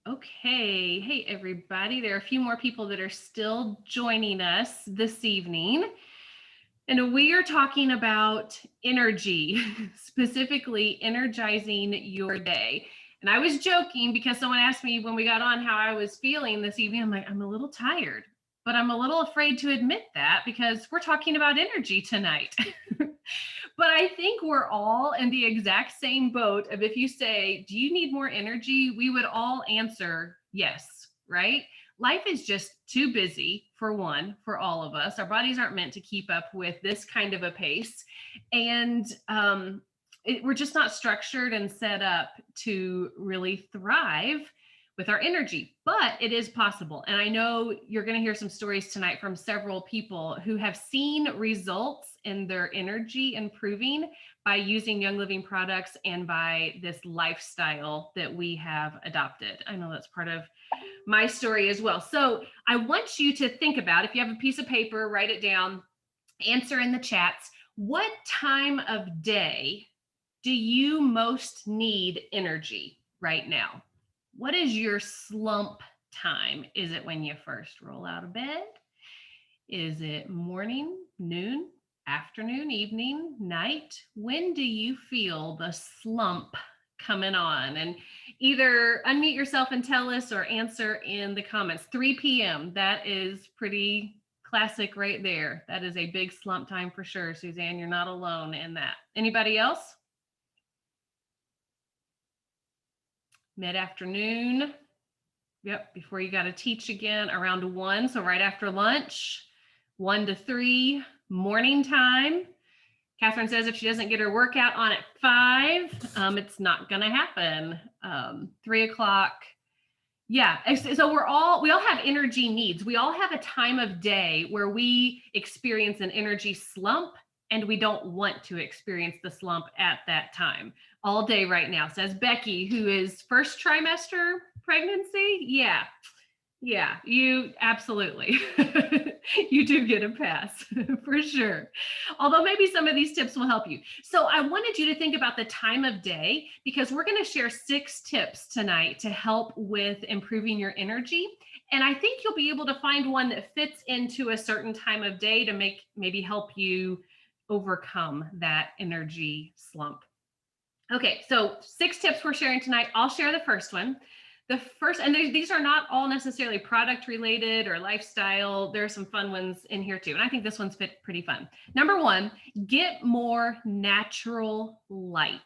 Okay. Hey, everybody. There are a few more people that are still joining us this evening. And we are talking about energy, specifically energizing your day. And I was joking because someone asked me when we got on how I was feeling this evening. I'm like, I'm a little tired, but I'm a little afraid to admit that because we're talking about energy tonight. But I think we're all in the exact same boat of if you say, do you need more energy? We would all answer yes, right? Life is just too busy for one, for all of us. Our bodies aren't meant to keep up with this kind of a pace. And we're just not structured and set up to really thrive with our energy, but it is possible. And I know you're going to hear some stories tonight from several people who have seen results in their energy improving by using Young Living products and by this lifestyle that we have adopted. I know that's part of my story as well. So I want you to think about, if you have a piece of paper, write it down, answer in the chats. What time of day do you most need energy right now? What is your slump time? Is it when you first roll out of bed? Is it morning, noon, afternoon, evening, night? When do you feel the slump coming on? And either unmute yourself and tell us or answer in the comments. 3 p.m. That is pretty classic right there. That is a big slump time for sure. Suzanne, you're not alone in that. Anybody else? Mid-afternoon. Yep, before you got to teach again around 1. So right after lunch, 1 to 3, morning time. Catherine says if she doesn't get her workout on at 5, it's not going to happen. 3 o'clock. Yeah, so we all have energy needs. We all have a time of day where we experience an energy slump and we don't want to experience the slump at that time. All day right now, says Becky, who is first trimester pregnancy. Yeah, you absolutely. You do get a pass for sure. Although maybe some of these tips will help you. So I wanted you to think about the time of day because we're going to share 6 tips tonight to help with improving your energy. And I think you'll be able to find one that fits into a certain time of day to maybe help you overcome that energy slump. Okay, so 6 tips we're sharing tonight. I'll share the first one. The first, and these are not all necessarily product related or lifestyle. There are some fun ones in here too. And I think this one's pretty fun. Number 1, get more natural light.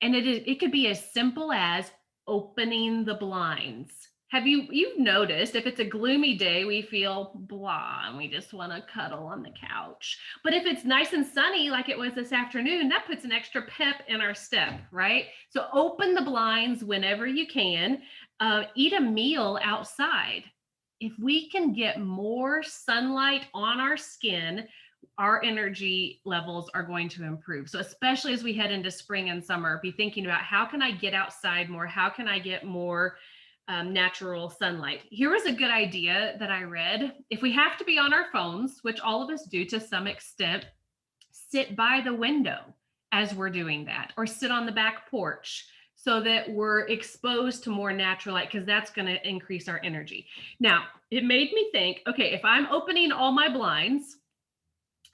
And it could be as simple as opening the blinds. You've noticed if it's a gloomy day, we feel blah and we just want to cuddle on the couch. But if it's nice and sunny like it was this afternoon, that puts an extra pep in our step, right? So open the blinds whenever you can. Eat a meal outside. If we can get more sunlight on our skin, our energy levels are going to improve. So especially as we head into spring and summer, be thinking about how can I get outside more? How can I get more natural sunlight? Here was a good idea that I read. If we have to be on our phones, which all of us do to some extent, sit by the window as we're doing that, or sit on the back porch so that we're exposed to more natural light, because that's going to increase our energy. Now, it made me think, okay, if I'm opening all my blinds,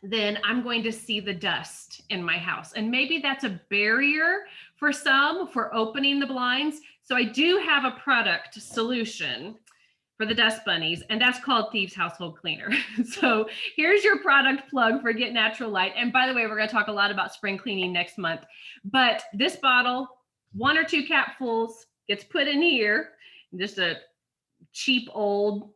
then I'm going to see the dust in my house. And maybe that's a barrier for some for opening the blinds. So I do have a product solution for the dust bunnies, and that's called Thieves Household Cleaner. So here's your product plug for Get Natural Light. And by the way, we're going to talk a lot about spring cleaning next month. But this bottle, 1 or 2 capfuls, gets put in here, just a cheap old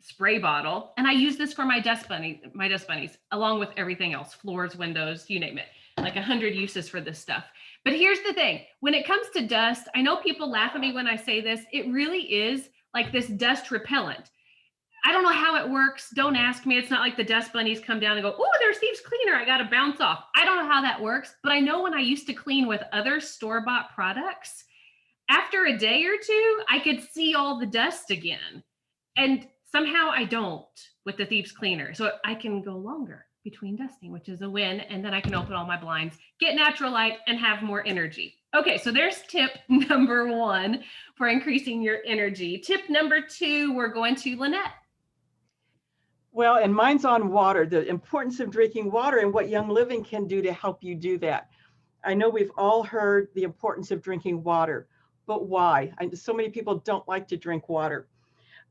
spray bottle. And I use this for my dust bunnies, along with everything else, floors, windows, you name it, like 100 uses for this stuff. But here's the thing, when it comes to dust, I know people laugh at me when I say this, it really is like this dust repellent. I don't know how it works. Don't ask me. It's not like the dust bunnies come down and go, oh, there's Steve's cleaner. I got to bounce off. I don't know how that works, but I know when I used to clean with other store-bought products, after a day or 2, I could see all the dust again. And somehow I don't with the Thieves Cleaner. So I can go longer between dusting, which is a win. And then I can open all my blinds, get natural light, and have more energy. Okay, so there's tip number one for increasing your energy. Tip number two, we're going to Lynette. Well, and mine's on water, the importance of drinking water and what Young Living can do to help you do that. I know we've all heard the importance of drinking water, but why? So many people don't like to drink water.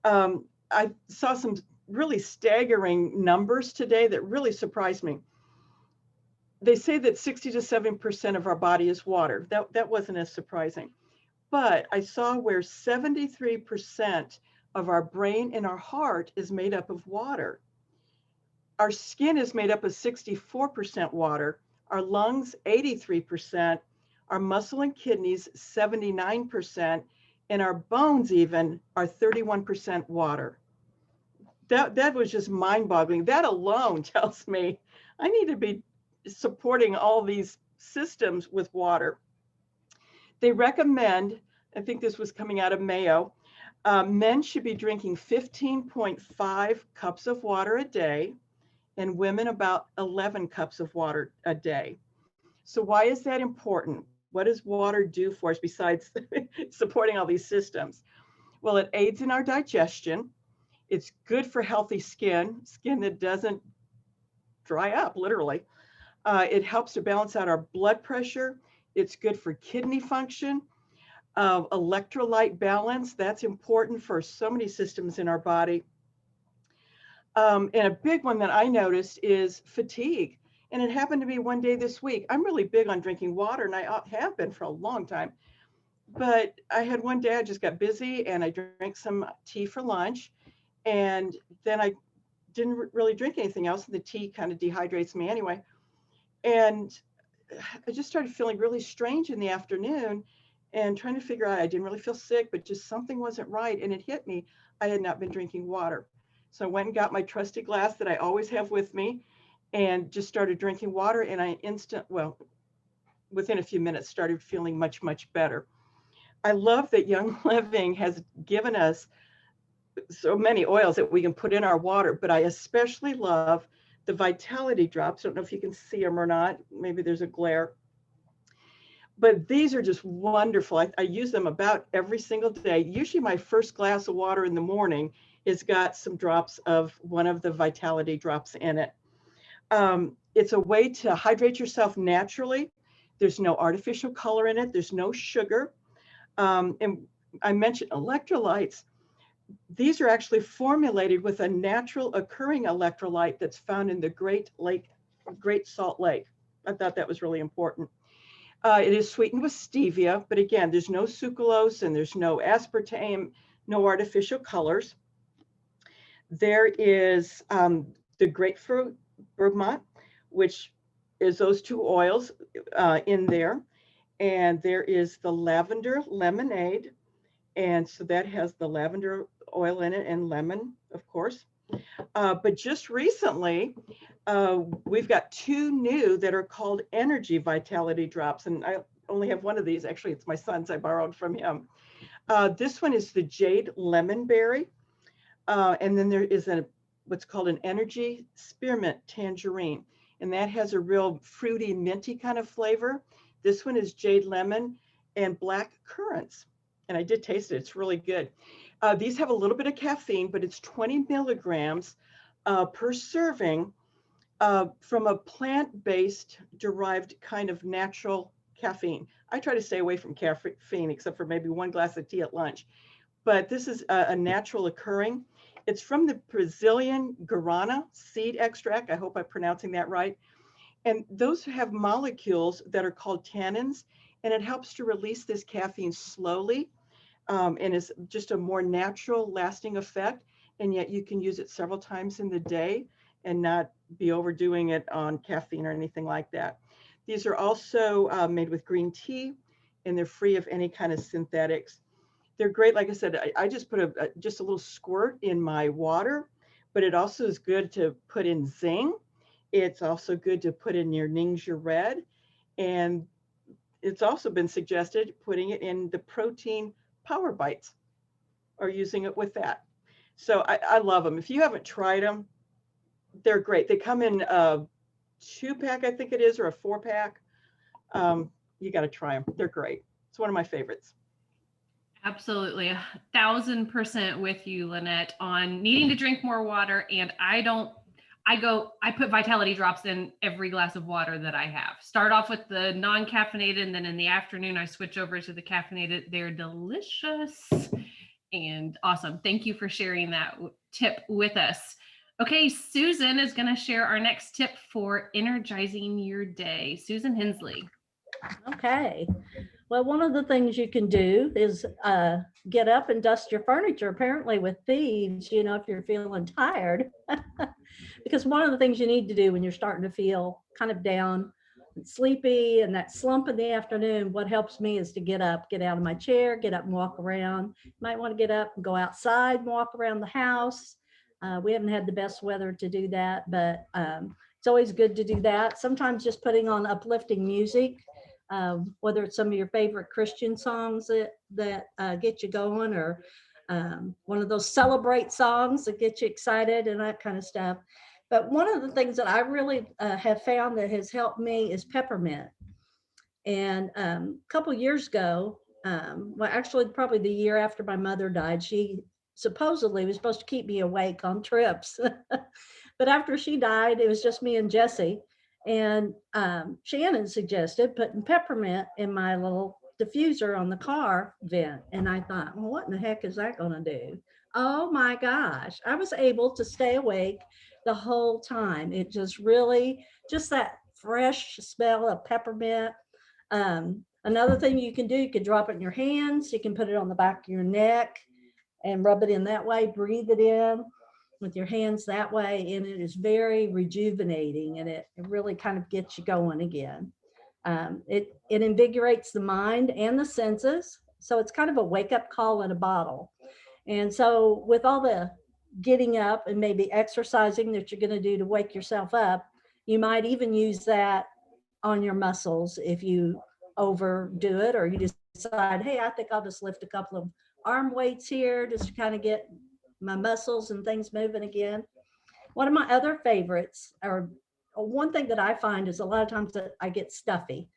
I saw some really staggering numbers today that really surprised me. They say that 60 to 7% of our body is water. That wasn't as surprising. But I saw where 73% of our brain and our heart is made up of water. Our skin is made up of 64% water, our lungs 83%, our muscle and kidneys 79%, and our bones even are 31% water. That was just mind-boggling. That alone tells me I need to be supporting all these systems with water. They recommend, I think this was coming out of Mayo, men should be drinking 15.5 cups of water a day, and women about 11 cups of water a day. So why is that important? What does water do for us besides supporting all these systems? Well, it aids in our digestion. It's good for healthy skin that doesn't dry up, literally. It helps to balance out our blood pressure. It's good for kidney function, electrolyte balance. That's important for so many systems in our body. And a big one that I noticed is fatigue. And it happened to be one day this week. I'm really big on drinking water, and I have been for a long time. But I had one day I just got busy and I drank some tea for lunch. And then I didn't really drink anything else. And the tea kind of dehydrates me anyway. And I just started feeling really strange in the afternoon and trying to figure out, I didn't really feel sick, but just something wasn't right. And it hit me. I had not been drinking water. So I went and got my trusty glass that I always have with me and just started drinking water. And within a few minutes, started feeling much, much better. I love that Young Living has given us so many oils that we can put in our water, but I especially love the Vitality Drops. I don't know if you can see them or not. Maybe there's a glare. But these are just wonderful. I use them about every single day. Usually my first glass of water in the morning has got some drops of one of the Vitality Drops in it. It's a way to hydrate yourself naturally. There's no artificial color in it. There's no sugar. And I mentioned electrolytes. These are actually formulated with a natural occurring electrolyte that's found in the Great Salt Lake. I thought that was really important. It is sweetened with stevia, but again, there's no sucralose and there's no aspartame, no artificial colors. There is the grapefruit bergamot, which is those two oils in there. And there is the lavender lemonade. And so that has the lavender oil in it and lemon, of course. But just recently, we've got two new that are called Energy Vitality Drops. And I only have one of these. Actually, it's my son's. I borrowed from him. This one is the Jade Lemon Berry. And then there is what's called an Energy Spearmint Tangerine. And that has a real fruity, minty kind of flavor. This one is Jade Lemon and Black Currants. And I did taste it. It's really good. These have a little bit of caffeine, but it's 20 milligrams per serving from a plant-based derived kind of natural caffeine. I try to stay away from caffeine except for maybe one glass of tea at lunch. But this is a natural occurring. It's from the Brazilian guarana seed extract. I hope I'm pronouncing that right. And those have molecules that are called tannins, and it helps to release this caffeine slowly. And is just a more natural lasting effect. And yet you can use it several times in the day and not be overdoing it on caffeine or anything like that. These are also made with green tea, and they're free of any kind of synthetics. They're great. Like I said, I just put just a little squirt in my water, but it also is good to put in Zing. It's also good to put in your Ningxia Red. And it's also been suggested putting it in the protein Power Bites or using it with that. So I love them. If you haven't tried them, they're great. They come in a 2-pack, I think it is, or a 4-pack. You got to try them. They're great. It's one of my favorites. Absolutely, 1,000% with you, Lynette, on needing to drink more water. And I put vitality drops in every glass of water that I have. Start off with the non-caffeinated, and then in the afternoon, I switch over to the caffeinated. They're delicious and awesome. Thank you for sharing that tip with us. Okay, Susan is going to share our next tip for energizing your day. Susan Hensley. Okay. Well, one of the things you can do is get up and dust your furniture, apparently with thieves, if you're feeling tired. Because one of the things you need to do when you're starting to feel kind of down and sleepy and that slump in the afternoon, what helps me is to get up, get out of my chair, get up and walk around. You might want to get up and go outside and walk around the house. We haven't had the best weather to do that, but it's always good to do that. Sometimes just putting on uplifting music, whether it's some of your favorite Christian songs that get you going, or one of those celebrate songs that get you excited and that kind of stuff. But one of the things that I really have found that has helped me is peppermint. And a couple years ago, well, actually probably the year after my mother died, she supposedly was supposed to keep me awake on trips. But after she died, it was just me and Jesse. And Shannon suggested putting peppermint in my little diffuser on the car vent. And I thought, well, what in the heck is that going to do? Oh my gosh, I was able to stay awake the whole time. It just really, just that fresh smell of peppermint. Another thing you can do, you can drop it in your hands. You can put it on the back of your neck and rub it in that way, breathe it in with your hands that way, and it is very rejuvenating, and it really kind of gets you going again. It invigorates the mind and the senses, so it's kind of a wake-up call in a bottle. And so with all the getting up and maybe exercising that you're going to do to wake yourself up, you might even use that on your muscles if you overdo it, or you decide, hey, I think I'll just lift a couple of arm weights here just to kind of get my muscles and things moving again. One of my other favorites, or one thing that I find, is a lot of times that I get stuffy.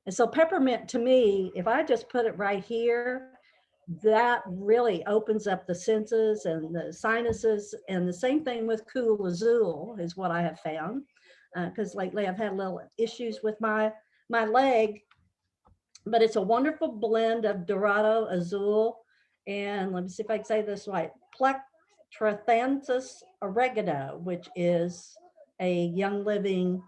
And so peppermint, to me, if I just put it right here, that really opens up the senses and the sinuses. And the same thing with Cool Azul is what I have found, because lately I've had little issues with my leg. But it's a wonderful blend of Dorado, Azul, and let me see if I can say this right, Plectrathanthus oregano, which is a Young Living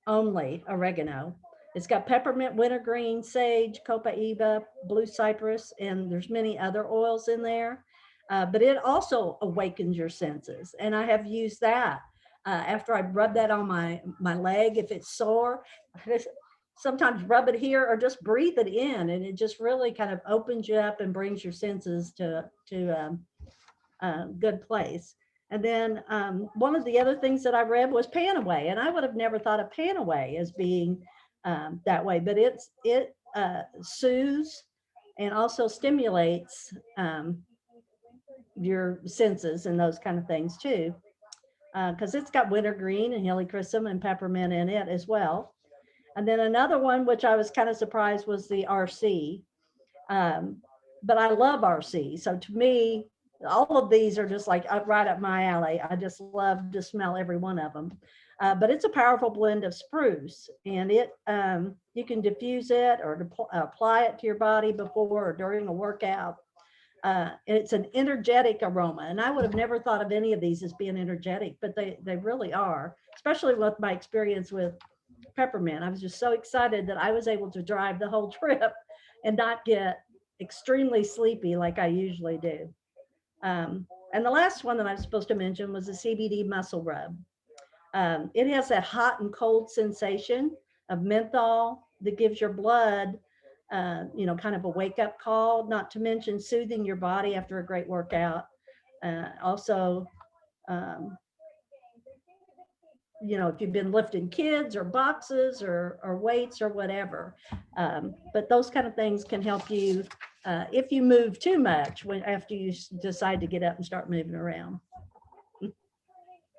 only oregano. It's got peppermint, wintergreen, sage, copaiba, blue cypress, and there's many other oils in there. But it also awakens your senses. And I have used that after I rub that on my leg. If it's sore, sometimes rub it here or just breathe it in, and it just really kind of opens you up and brings your senses to a good place. And then one of the other things that I read was Panaway, and I would have never thought of Panaway as being that way, but it soothes and also stimulates your senses and those kind of things too, because it's got wintergreen and helichrysum and peppermint in it as well. And then another one, which I was kind of surprised, was the RC. But I love RC. So to me, all of these are just like right up my alley. I just love to smell every one of them. But it's a powerful blend of spruce, and it you can diffuse it or apply it to your body before or during a workout. And it's an energetic aroma. And I would have never thought of any of these as being energetic, but they really are, especially with my experience with peppermint. I was just so excited that I was able to drive the whole trip and not get extremely sleepy like I usually do. And the last one that I was supposed to mention was the CBD muscle rub. It has that hot and cold sensation of menthol that gives your blood, kind of a wake-up call, not to mention soothing your body after a great workout. Also, if you've been lifting kids or boxes or weights or whatever. But those kind of things can help you if you move too much after you decide to get up and start moving around.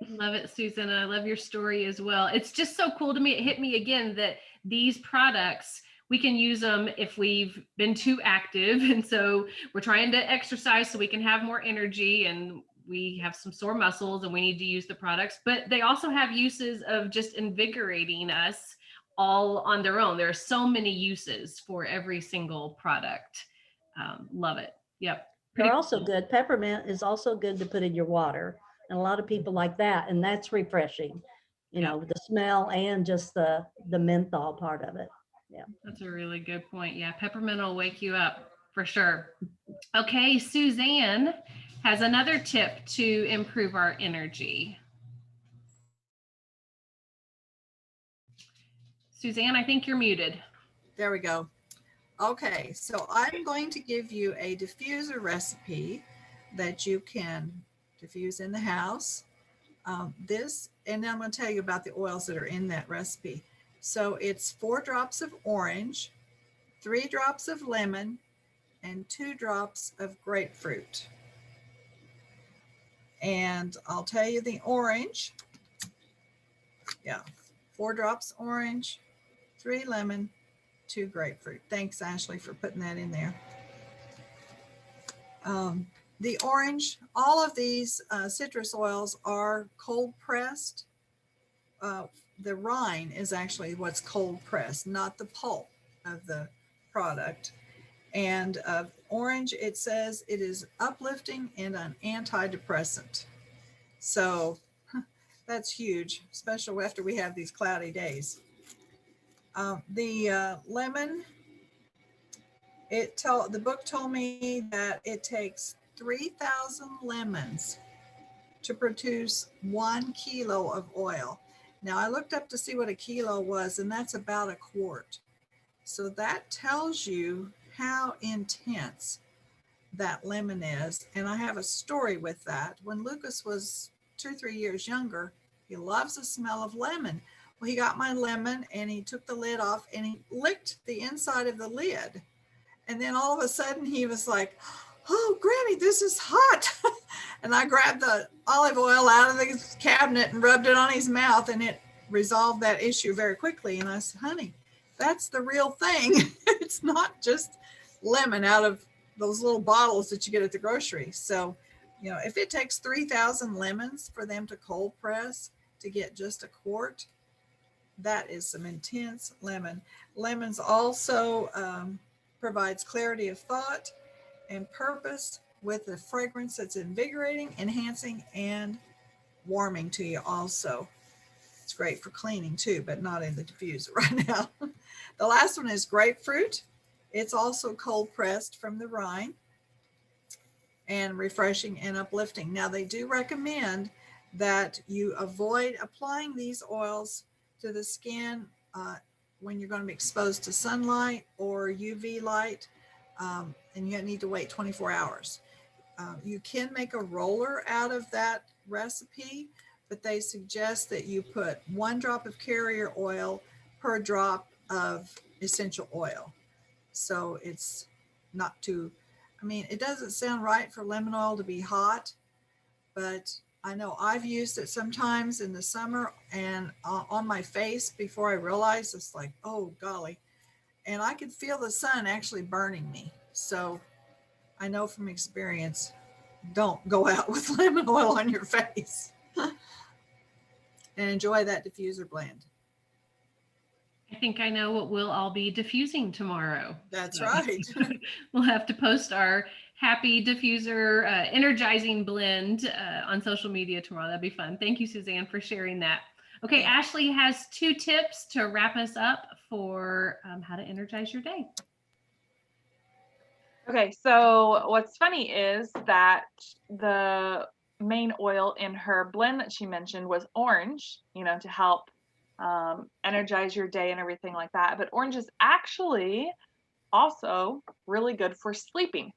Love it, Susan. I love your story as well. It's just so cool to me. It hit me again that these products, We can use them if we've been too active. And so we're trying to exercise so we can have more energy, and we have some sore muscles and we need to use the products. But they also have uses of just invigorating us all on their own. There are so many uses for every single product. Love it. Yep. They're Pretty also cool. good. Peppermint is also good to put in your water. And a lot of people like that. And that's refreshing, you know, the smell and just the menthol part of it. Yeah. That's a really good point. Yeah, peppermint will wake you up for sure. Okay, Suzanne has another tip to improve our energy. Suzanne, I think you're muted. There we go. Okay, so I'm going to give you a diffuser recipe that you can diffuse in the house. And I'm going to tell you about the oils that are in that recipe. So it's 4 drops of orange, 3 drops of lemon, and 2 drops of grapefruit. And I'll tell you the orange. Yeah, 4 drops orange, 3 lemon, 2 grapefruit. Thanks, Ashley, for putting that in there. The orange, all of these citrus oils are cold pressed. The rind is actually what's cold pressed, not the pulp of the product. And orange, it says it is uplifting and an antidepressant. So that's huge, especially after we have these cloudy days. The lemon, the book told me that it takes 3,000 lemons to produce 1 kilo of oil. Now I looked up to see what a kilo was, and that's about a quart. So that tells you how intense that lemon is. And I have a story with that. When Lucas was 2 or 3 years younger, he loves the smell of lemon. Well, he got my lemon and he took the lid off and he licked the inside of the lid. And then all of a sudden he was like, "Oh, Granny, this is hot." And I grabbed the olive oil out of the cabinet and rubbed it on his mouth, and it resolved that issue very quickly. And I said, "Honey, that's the real thing." It's not just lemon out of those little bottles that you get at the grocery. So, you know, if it takes 3,000 lemons for them to cold press to get just a quart, that is some intense lemon. Lemons also provides clarity of thought and purpose with a fragrance that's invigorating, enhancing, and warming to you also. It's great for cleaning too, but not in the diffuser right now. The last one is grapefruit. It's also cold pressed from the rind and refreshing and uplifting. Now they do recommend that you avoid applying these oils to the skin when you're going to be exposed to sunlight or UV light, and you need to wait 24 hours. You can make a roller out of that recipe, but they suggest that you put 1 drop of carrier oil per drop of essential oil. So it's not too, I mean, it doesn't sound right for lemon oil to be hot, but I know I've used it sometimes in the summer and on my face before I realized it's like, oh golly. And I could feel the sun actually burning me. So I know from experience, don't go out with lemon oil on your face. And enjoy that diffuser blend. I think I know what we'll all be diffusing tomorrow. That's right. We'll have to post our happy diffuser energizing blend on social media tomorrow. That'd be fun. Thank you, Suzanne, for sharing that. Okay, Yeah. Ashley has 2 tips to wrap us up for how to energize your day. Okay, so what's funny is that the main oil in her blend that she mentioned was orange, you know, to help energize your day and everything like that. But orange is actually also really good for sleeping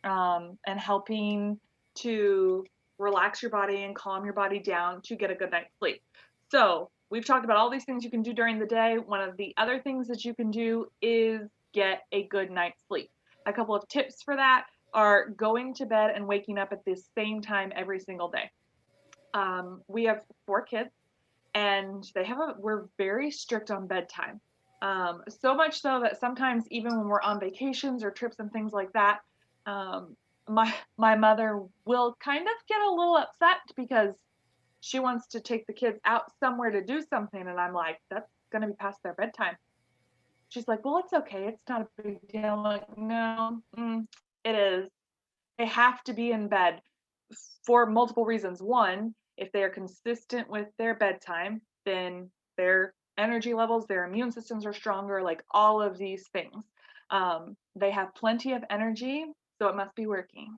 and helping to relax your body and calm your body down to get a good night's sleep. So we've talked about all these things you can do during the day. One of the other things that you can do is get a good night's sleep. A couple of tips for that are going to bed and waking up at the same time every single day. We have 4 kids, and we're very strict on bedtime. So much so that sometimes even when we're on vacations or trips and things like that, my mother will kind of get a little upset because she wants to take the kids out somewhere to do something, and I'm like, that's gonna be past their bedtime. She's like, well, it's okay, it's not a big deal. I'm like, no, it is. They have to be in bed for multiple reasons. One, if they are consistent with their bedtime, then their energy levels, their immune systems are stronger, like all of these things. They have plenty of energy, so it must be working.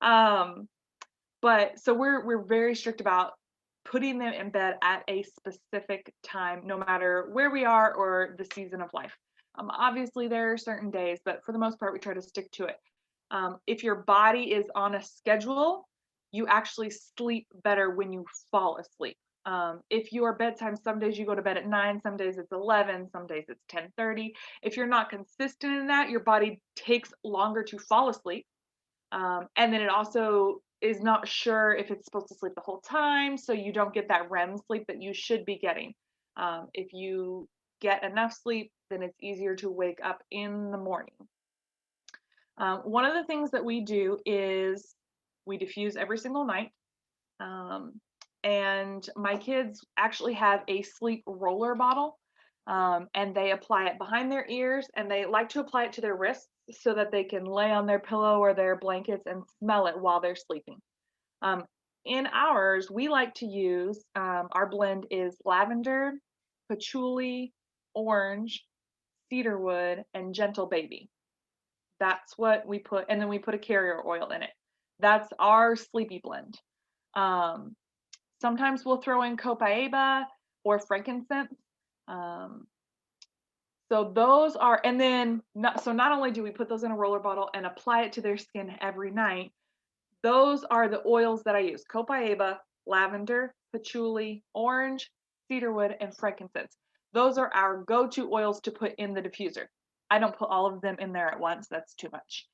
But so we're very strict about putting them in bed at a specific time, no matter where we are or the season of life. Obviously, there are certain days, but for the most part, we try to stick to it. If your body is on a schedule, you actually sleep better when you fall asleep. If your bedtime, some days you go to bed at 9, some days it's 11, some days it's 10:30. If you're not consistent in that, your body takes longer to fall asleep. And then it also is not sure if it's supposed to sleep the whole time, so you don't get that REM sleep that you should be getting. If you get enough sleep, then it's easier to wake up in the morning. One of the things that we do is we diffuse every single night. And my kids actually have a sleep roller bottle, and they apply it behind their ears, and they like to apply it to their wrists so that they can lay on their pillow or their blankets and smell it while they're sleeping. In ours, we like to use, our blend is lavender, patchouli, orange, cedarwood, and gentle baby. That's what we put, and then we put a carrier oil in it. That's our sleepy blend. Sometimes we'll throw in copaiba or frankincense. So those are, and then not only do we put those in a roller bottle and apply it to their skin every night, those are the oils that I use: copaiba, lavender, patchouli, orange, cedarwood, and frankincense. Those are our go-to oils to put in the diffuser. I don't put all of them in there at once, that's too much.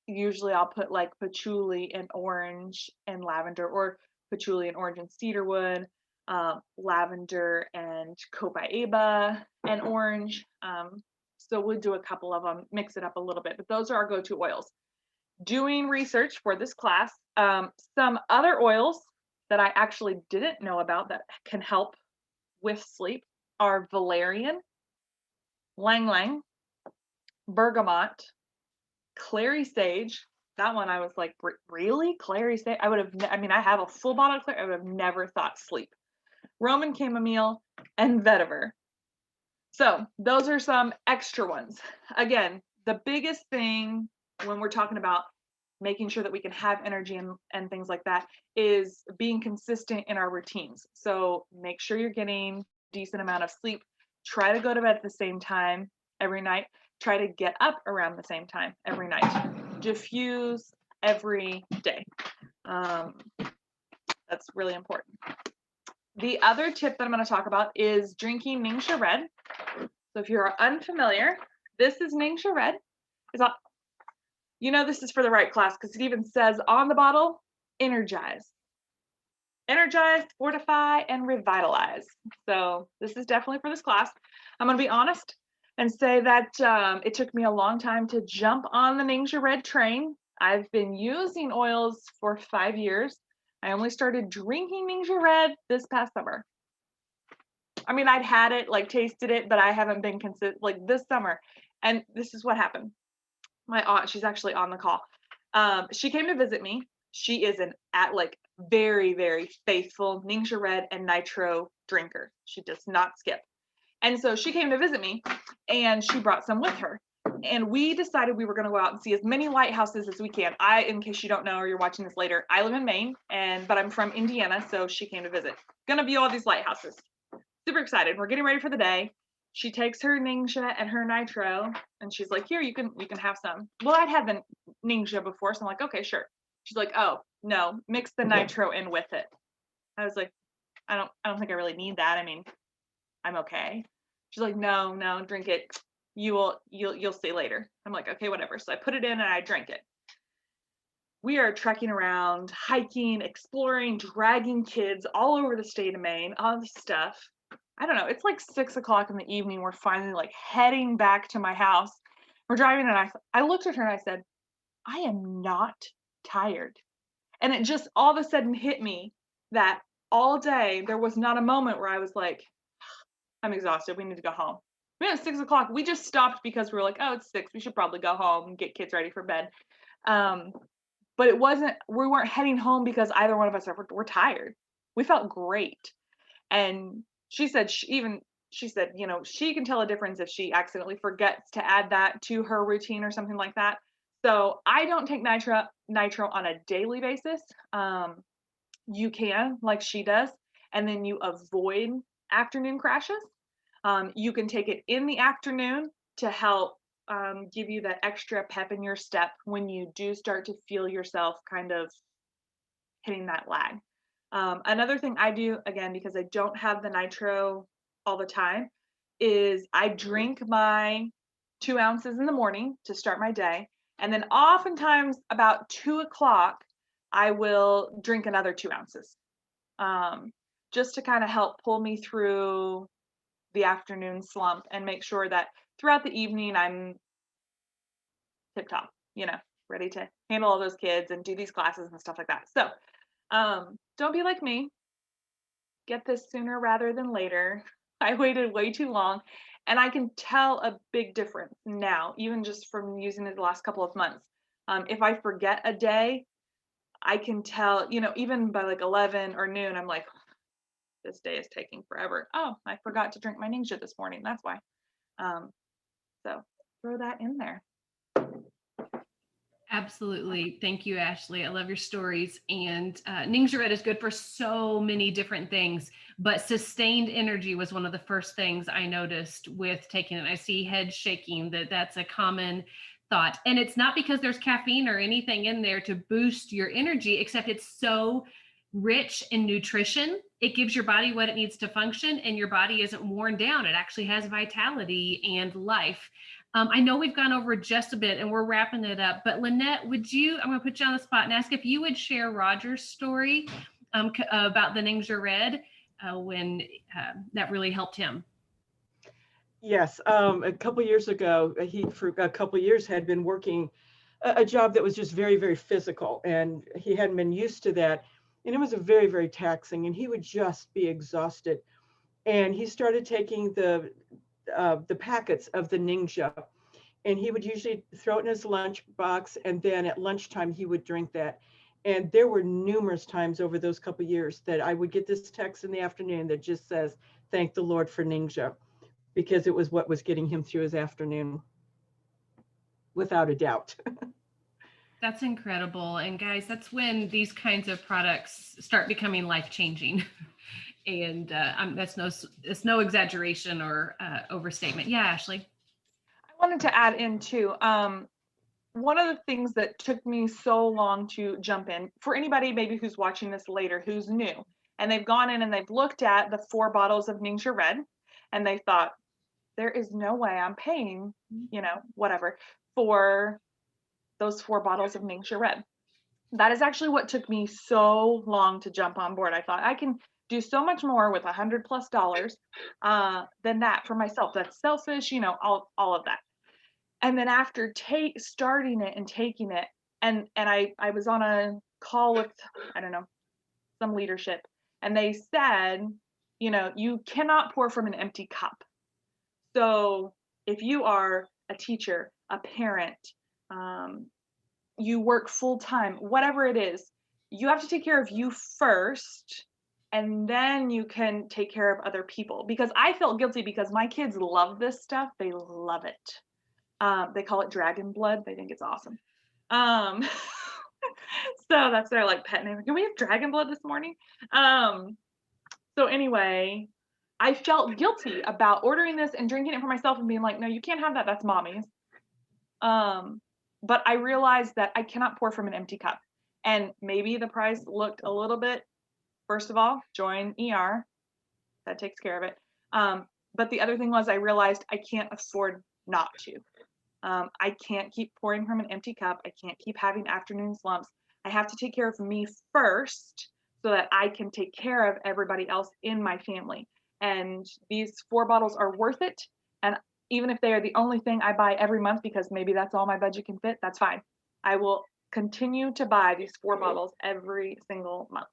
Usually I'll put like patchouli and orange and lavender, or patchouli and orange and cedarwood, lavender and copaiba and orange. So we'll do a couple of them, mix it up a little bit, but those are our go-to oils. Doing research for this class, some other oils that I actually didn't know about that can help with sleep are valerian, lang lang, bergamot, clary sage. That one I was like, really? Clary sage? I would have, I mean, I have a full bottle of clary, I would have never thought sleep. Roman chamomile, and vetiver. So those are some extra ones. Again, the biggest thing when we're talking about making sure that we can have energy and things like that is being consistent in our routines. So make sure you're getting decent amount of sleep. Try to go to bed at the same time every night. Try to get up around the same time every night. Diffuse every day. That's really important. The other tip that I'm going to talk about is drinking Ningxia Red. So if you're unfamiliar, this is Ningxia Red. It's not, you know, this is for the right class because it even says on the bottle, Energize. Energize, fortify, and revitalize. So this is definitely for this class. I'm going to be honest and say that it took me a long time to jump on the Ningxia Red train. I've been using oils for 5 years. I only started drinking Ningxia Red this past summer. I mean, I'd had it, like tasted it, but I haven't been consistent like this summer. And this is what happened. My aunt, she's actually on the call. She came to visit me. She is an very, very faithful Ningxia Red and nitro drinker. She does not skip. And so she came to visit me and she brought some with her. And we decided we were going to go out and see as many lighthouses as we can. In case you don't know or you're watching this later, I live in Maine, but I'm from Indiana, so she came to visit. Gonna view all these lighthouses. Super excited. We're getting ready for the day. She takes her Ningxia and her nitro, and she's like, "Here, you can have some." Well, I'd had the Ningxia before, so I'm like, "Okay, sure." She's like, "Oh no, mix the nitro in with it." I was like, "I don't think I really need that. I mean, I'm okay." She's like, "No, drink it. You'll see later." I'm like, "Okay, whatever." So I put it in and I drank it. We are trekking around, hiking, exploring, dragging kids all over the state of Maine, all this stuff. I don't know, it's like 6 o'clock in the evening. We're finally like heading back to my house. We're driving and I looked at her and I said, I am not tired. And it just all of a sudden hit me that all day there was not a moment where I was like, I'm exhausted. We need to go home. It's 6 o'clock. We just stopped because we were like, oh, it's 6. We should probably go home and get kids ready for bed. But we weren't heading home because either one of us were tired. We felt great. And she said, she said, you know, she can tell a difference if she accidentally forgets to add that to her routine or something like that. So I don't take nitro on a daily basis. You can, like she does, and then you avoid afternoon crashes. You can take it in the afternoon to help give you that extra pep in your step when you do start to feel yourself kind of hitting that lag. Another thing I do, again, because I don't have the nitro all the time, is I drink my 2 ounces in the morning to start my day. And then oftentimes about 2 o'clock, I will drink another 2 ounces, just to kind of help pull me through the afternoon slump and make sure that throughout the evening I'm tip top, you know, ready to handle all those kids and do these classes and stuff like that. So don't be like me. Get this sooner rather than later. I waited way too long, and I can tell a big difference now, even just from using it the last couple of months. If I forget a day, I can tell, you know, even by like 11 or noon, I'm like, this day is taking forever. Oh, I forgot to drink my Ninja this morning. That's why. So throw that in there. Absolutely. Thank you, Ashley. I love your stories. And Ningxia Red is good for so many different things, but sustained energy was one of the first things I noticed with taking it. I see head shaking, that's a common thought. And it's not because there's caffeine or anything in there to boost your energy, except it's so rich in nutrition. It gives your body what it needs to function, and your body isn't worn down. It actually has vitality and life. I know we've gone over just a bit and we're wrapping it up, but Lynette, I'm going to put you on the spot and ask if you would share Roger's story about the Ningxia Red when that really helped him. Yes, a couple years ago, he for a couple years had been working a job that was just very, very physical, and he hadn't been used to that, and it was a very, very taxing, and he would just be exhausted. And he started taking the packets of the Ningxia, and he would usually throw it in his lunch box, and then at lunchtime he would drink that. And there were numerous times over those couple years that I would get this text in the afternoon that just says, "Thank the Lord for Ningxia," because it was what was getting him through his afternoon, without a doubt. That's incredible. And guys, that's when these kinds of products start becoming life-changing. And it's no exaggeration or overstatement. Yeah, Ashley. I wanted to add in too. One of the things that took me so long to jump in, for anybody maybe who's watching this later, who's new, and they've gone in and they've looked at the 4 bottles of Ningxia Red, and they thought, there is no way I'm paying, you know, whatever, for those 4 bottles of Ningxia Red. That is actually what took me so long to jump on board. I thought I can do so much more with $100+ than that for myself. That's selfish, you know, all of that. And then after starting it and taking it, and I was on a call with, I don't know, some leadership, and they said, you know, you cannot pour from an empty cup. So if you are a teacher, a parent, you work full time, whatever it is, you have to take care of you first, and then you can take care of other people. Because I felt guilty because my kids love this stuff. They love it. They call it dragon blood. They think it's awesome. So that's their like pet name. Can we have dragon blood this morning? So anyway, I felt guilty about ordering this and drinking it for myself and being like, no, you can't have that. That's mommy's. But I realized that I cannot pour from an empty cup. And maybe the price looked a little bit, first of all, join ER. That takes care of it. But the other thing was I realized I can't afford not to. I can't keep pouring from an empty cup. I can't keep having afternoon slumps. I have to take care of me first so that I can take care of everybody else in my family. And these 4 bottles are worth it. And even if they are the only thing I buy every month because maybe that's all my budget can fit, that's fine. I will continue to buy these 4 bottles every single month.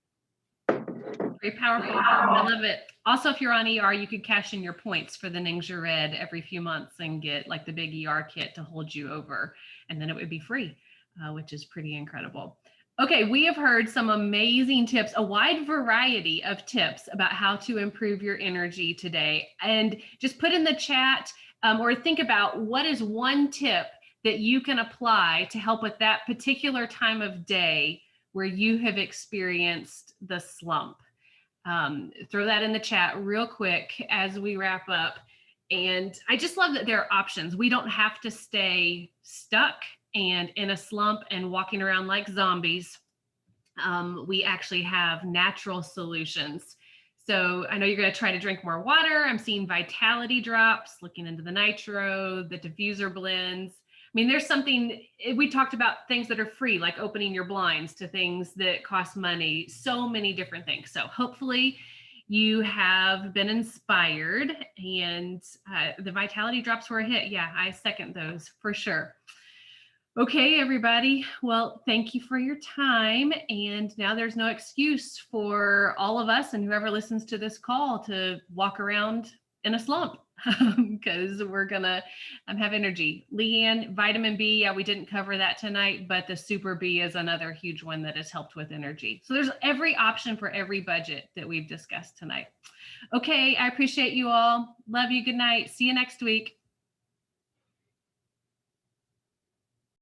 Very powerful. I love it. Also, if you're on ER, you could cash in your points for the Ninger Red every few months and get like the big ER kit to hold you over, and then it would be free, which is pretty incredible. Okay, we have heard some amazing tips, a wide variety of tips about how to improve your energy today. And just put in the chat or think about what is one tip that you can apply to help with that particular time of day where you have experienced the slump. Throw that in the chat real quick as we wrap up. And I just love that there are options. We don't have to stay stuck and in a slump and walking around like zombies. We actually have natural solutions. So I know you're going to try to drink more water. I'm seeing vitality drops, looking into the nitro, the diffuser blends. I mean, there's something, we talked about things that are free, like opening your blinds, to things that cost money, so many different things. So hopefully you have been inspired, and the vitality drops were a hit. Yeah, I second those for sure. Okay, everybody. Well, thank you for your time. And now there's no excuse for all of us and whoever listens to this call to walk around in a slump, because we're gonna have energy. Leanne, vitamin B, yeah, we didn't cover that tonight, but the Super B is another huge one that has helped with energy. So there's every option for every budget that we've discussed tonight. Okay, I appreciate you all. Love you. Good night. See you next week.